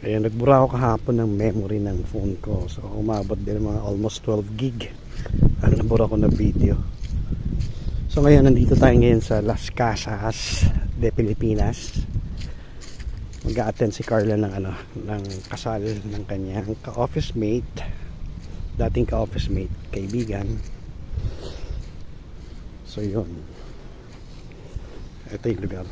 Ayan, nagbura ako kahapon ng memory ng phone ko. So umabot din mga almost 12 gig ang nabura ko na video. So ngayon, nandito tayo ngayon sa Las Casas de Pilipinas. Mag-a-attend si Carla ng ng kasal ng kanyang ka-office mate, dating ka-office mate, kaibigan. So yun, ito yung lugar.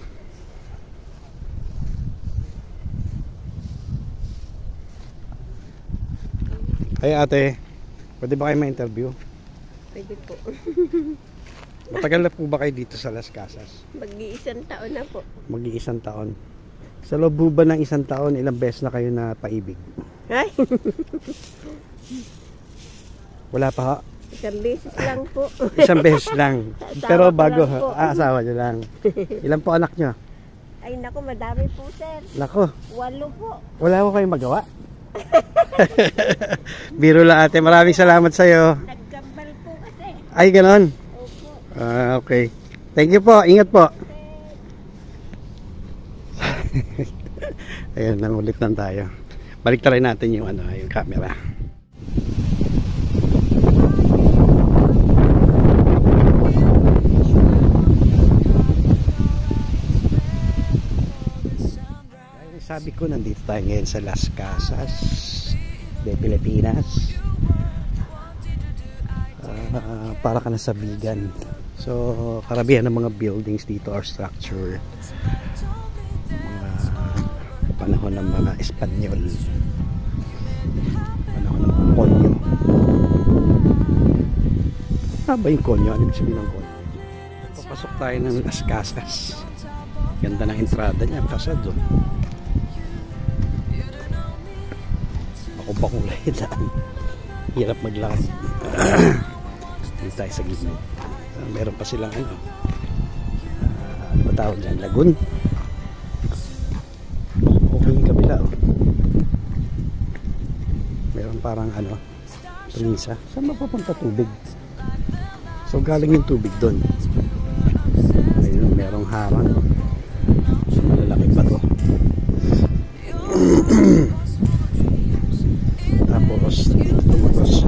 Ay ate, pwede ba kayo ma-interview? Pwede po. Matagal na po ba kayo dito sa Las Casas? Mag-iisang taon na po. Mag-iisang taon. Sa loob ba ng isang taon, ilang beses na kayo na paibig? Ay! Wala pa? Isang beses lang po. Isang beses lang. Pero bago, asawa nyo lang. Ilan po anak nyo? Ay naku, madami po sir. Nako. 8 po. Wala ko kayong magawa? Biro lang ate, maraming salamat sa'yo. Nagkambal po kasi. Ay ganon? Opo. Okay. Thank you po, ingat po. Ayan, nangulit lang tayo. Balik tayo natin yung yung camera. Sabi ko, nandito tayo ngayon sa Las Casas de Pilipinas. Para ka na sa vegan. So karamihan ng mga buildings dito or structure mga panahon ng mga Espanyol, panahon ng mga konyo. Ba yung konyo? Ano ibig sabihin ng konyo? Papasok tayo ng Las Casas. Ganda ng entrada niya, kasado. Bakulay daan. Hirap maglakad. Dito tayo sa gitna. Meron pa silang ano ba tawag dyan? Lagoon. Okay yung kabila. Meron parang prinsa. Saan mapapunta tubig? So galing yung tubig doon. Ayun, merong harang. So malalaki pa to. Tapos tumagos.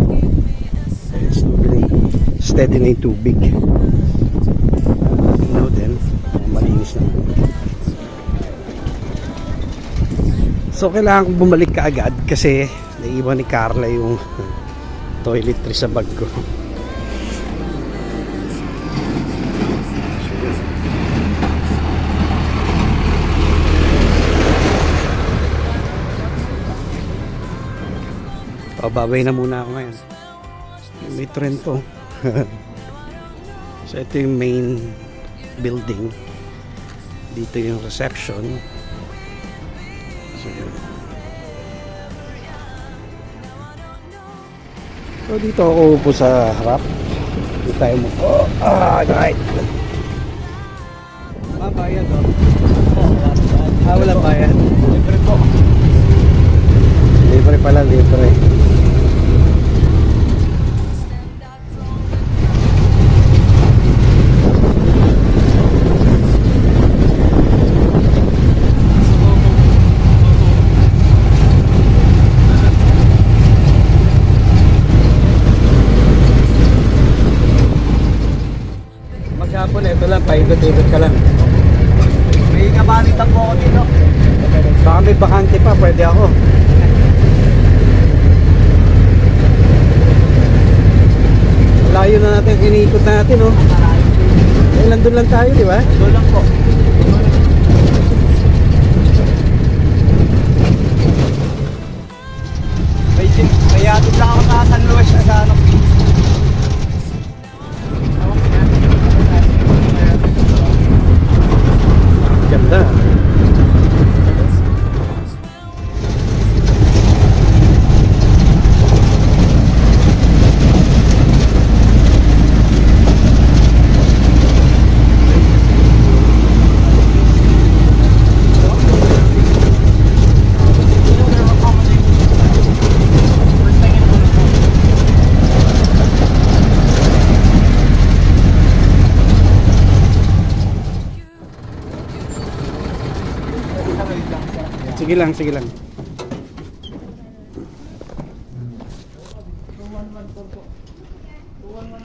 Steady na yung tubig. Tingnan din, malinis na. So kailangan kong bumalik kaagad kasi naiwan ni Carla yung toiletry sa bag ko. Babay na muna ako ngayon. May trend to. So ito yung main building. Dito yung reception. So yun. So dito ako upo sa harap. Dito tayo mo. Right. Bayad o. Walang bayad. Libre po. Libre pala, libre. Maghapon, ito lang, paikot-ikot ka lang. May kabalitan po ako dito. Baka may bakante pa, pwede ako. Layo na natin, iniikot natin, oh. Nandun lang tayo, di ba? Doon lang po. May atid lang ako sa San Luis sa ganda. Sige lang, sige lang. 2114 po.